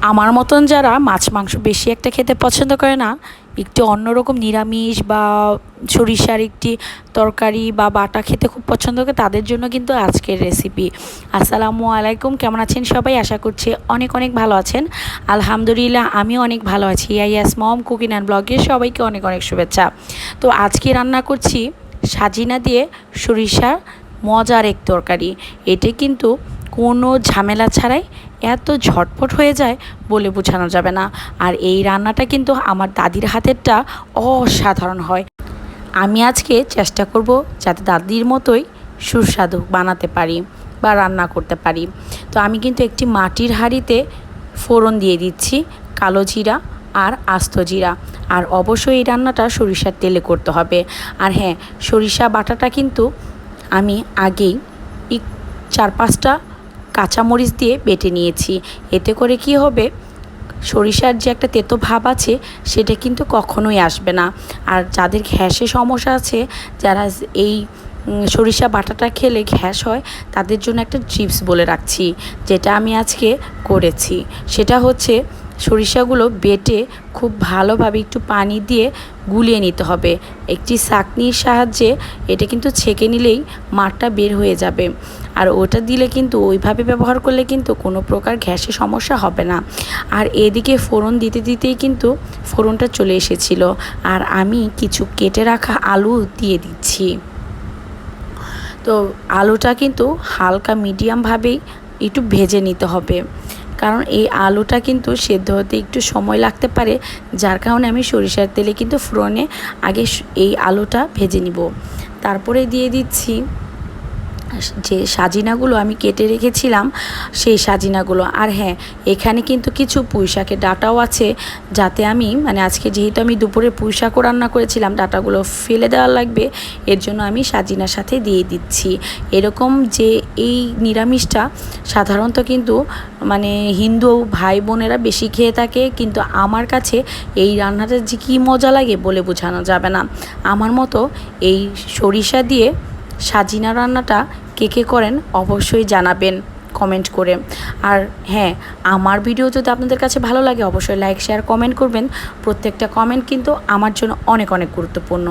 আমার মতন যারা মাছ মাংস বেশি একটা খেতে পছন্দ করে না, একটু অন্যরকম নিরামিষ বা সরিষার একটি তরকারি বা বাটা খেতে খুব পছন্দ করে, তাদের জন্য কিন্তু আজকের রেসিপি। আসসালামু আলাইকুম, কেমন আছেন সবাই? আশা করছি অনেক অনেক ভালো আছেন। আলহামদুলিল্লাহ আমিও অনেক ভালো আছি। ইয়াস মম কুকিং অ্যান্ড ব্লগের সবাইকে অনেক অনেক শুভেচ্ছা। তো আজকে রান্না করছি সাজিনা দিয়ে সরিষার মজার এক তরকারি। এটি কিন্তু কোনো ঝামেলা ছাড়াই এত ঝটপট হয়ে যায় বলে বোঝানো যাবে না। আর এই রান্নাটা কিন্তু আমার দাদির হাতেরটা অসাধারণ হয়। আমি আজকে চেষ্টা করব যাতে দাদির মতোই সুস্বাদু বানাতে পারি বা রান্না করতে পারি। তো আমি কিন্তু একটি মাটির হাঁড়িতে ফোড়ন দিয়ে দিচ্ছি কালো জিরা আর আস্ত জিরা। আর অবশ্যই এই রান্নাটা সরিষার তেলে করতে হবে। আর হ্যাঁ, সরিষা বাটাটা কিন্তু আমি আগেই 4-5টা কাঁচামরিচ দিয়ে বেটে নিয়েছি। এতে করে কি হবে, সরিষার যে একটা তেতো ভাব আছে সেটা কিন্তু কখনোই আসবে না। আর যাদের গ্যাসের সমস্যা আছে, যারা এই সরিষা বাটাটা খেলে গ্যাস হয়, তাদের জন্য একটা টিপস বলে রাখছি, যেটা আমি আজকে করেছি। সেটা হচ্ছে সরিষাগুলো বেটে খুব ভালোভাবে একটু পানি দিয়ে গুলিয়ে নিতে হবে। একটি ছাঁকনির সাহায্যে এটা কিন্তু ছেঁকে নিলেই মাঠটা বের হয়ে যাবে। আর ওটা দিলে কিন্তু ওইভাবে ব্যবহার করলে কিন্তু কোনো প্রকার গ্যাসের সমস্যা হবে না। আর এদিকে ফোড়ন দিতে দিতেই কিন্তু ফোড়নটা চলে এসেছিল। আর আমি কিছু কেটে রাখা আলু দিয়ে দিচ্ছি। তো আলুটা কিন্তু হালকা মিডিয়ামভাবেই একটু ভেজে নিতে হবে, কারণ এই আলুটা কিন্তু সেদ্ধ হতে একটু সময় লাগতে পারে। যার কারণে আমি সরিষার তেলে কিন্তু ফোড়নে আগে এই আলুটা ভেজে নিব। তারপরে দিয়ে দিচ্ছি যে সাজিনাগুলো আমি কেটে রেখেছিলাম, সেই সাজিনাগুলো। আর হ্যাঁ, এখানে কিন্তু কিছু পুঁইশাকের ডাঁটাও আছে, যাতে আমি আজকে যেহেতু আমি দুপুরে পুঁইশাকও রান্না করেছিলাম, ডাঁটাগুলো ফেলে দেওয়া লাগবে, এর জন্য আমি সাজিনার সাথে দিয়ে দিচ্ছি। এরকম যে এই নিরামিষটা সাধারণত কিন্তু হিন্দু ভাই বোনেরা বেশি খেয়ে থাকে, কিন্তু আমার কাছে এই রান্নাটা যে কী মজা লাগে বলে বোঝানো যাবে না। আমার মতো এই সরিষা দিয়ে সাজিনা রান্নাটা কে কে করেন অবশ্যই জানাবেন কমেন্ট করে। আর হ্যাঁ, আমার ভিডিও যদি আপনাদের কাছে ভালো লাগে অবশ্যই লাইক শেয়ার কমেন্ট করবেন। প্রত্যেকটা কমেন্ট কিন্তু আমার জন্য অনেক অনেক গুরুত্বপূর্ণ।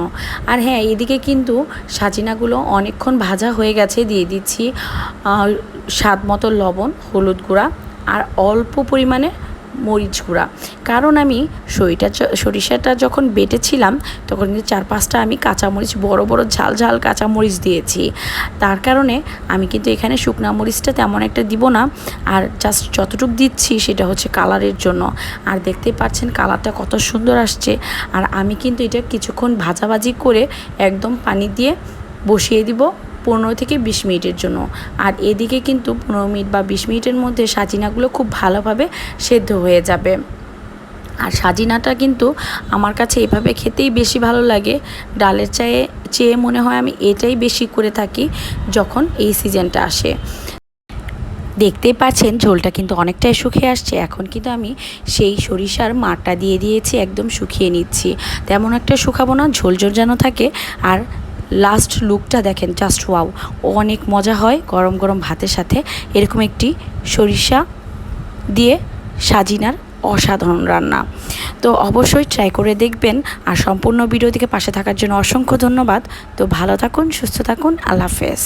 আর হ্যাঁ, এদিকে কিন্তু সাজিনাগুলো অনেকক্ষণ ভাজা হয়ে গেছে। দিয়ে দিচ্ছি স্বাদ মতো লবণ, হলুদ গুঁড়া আর অল্প পরিমাণে মরিচ গুঁড়া। কারণ আমি সরিষাটা যখন বেটেছিলাম তখন কিন্তু 4-5টা আমি কাঁচামরিচ, বড় বড় ঝাল ঝাল কাঁচামরিচ দিয়েছি। তার কারণে আমি কিন্তু এখানে শুকনা মরিচটা তেমন একটা দিব না। আর জাস্ট যতটুকু দিচ্ছি সেটা হচ্ছে কালারের জন্য। আর দেখতেই পাচ্ছেন কালারটা কত সুন্দর আসছে। আর আমি কিন্তু এটা কিছুক্ষণ ভাজাভাজি করে একদম পানি দিয়ে বসিয়ে দিব 15 থেকে 20 মিনিটের জন্য। আর এদিকে কিন্তু 15 মিনিট বা 20 মিনিটের মধ্যে সাজিনাগুলো খুব ভালোভাবে সেদ্ধ হয়ে যাবে। আর সাজিনাটা কিন্তু আমার কাছে এভাবে খেতেই বেশি ভালো লাগে। ডালের চেয়ে মনে হয় আমি এটাই বেশি করে থাকি যখন এই সিজনটা আসে। দেখতেই পাচ্ছেন ঝোলটা কিন্তু অনেকটাই শুকিয়ে আসছে। এখন কিন্তু আমি সেই সরিষার মাঠটা দিয়ে দিয়েছি, একদম শুকিয়ে নিচ্ছি। তেমন একটা শুকাবো না, ঝোল ঝোল যেন থাকে। আর লাস্ট লুকটা দেখেন, জাস্ট ওয়াও, অনেক মজা হয় গরম গরম ভাতের সাথে এরকম একটি সরিষা দিয়ে সাজিনার অসাধারণ রান্না। তো অবশ্যই ট্রাই করে দেখবেন। আর সম্পূর্ণ ভিডিও থেকে পাশে থাকার জন্য অসংখ্য ধন্যবাদ। তো ভালো থাকুন, সুস্থ থাকুন, আল্লাহ হাফেজ।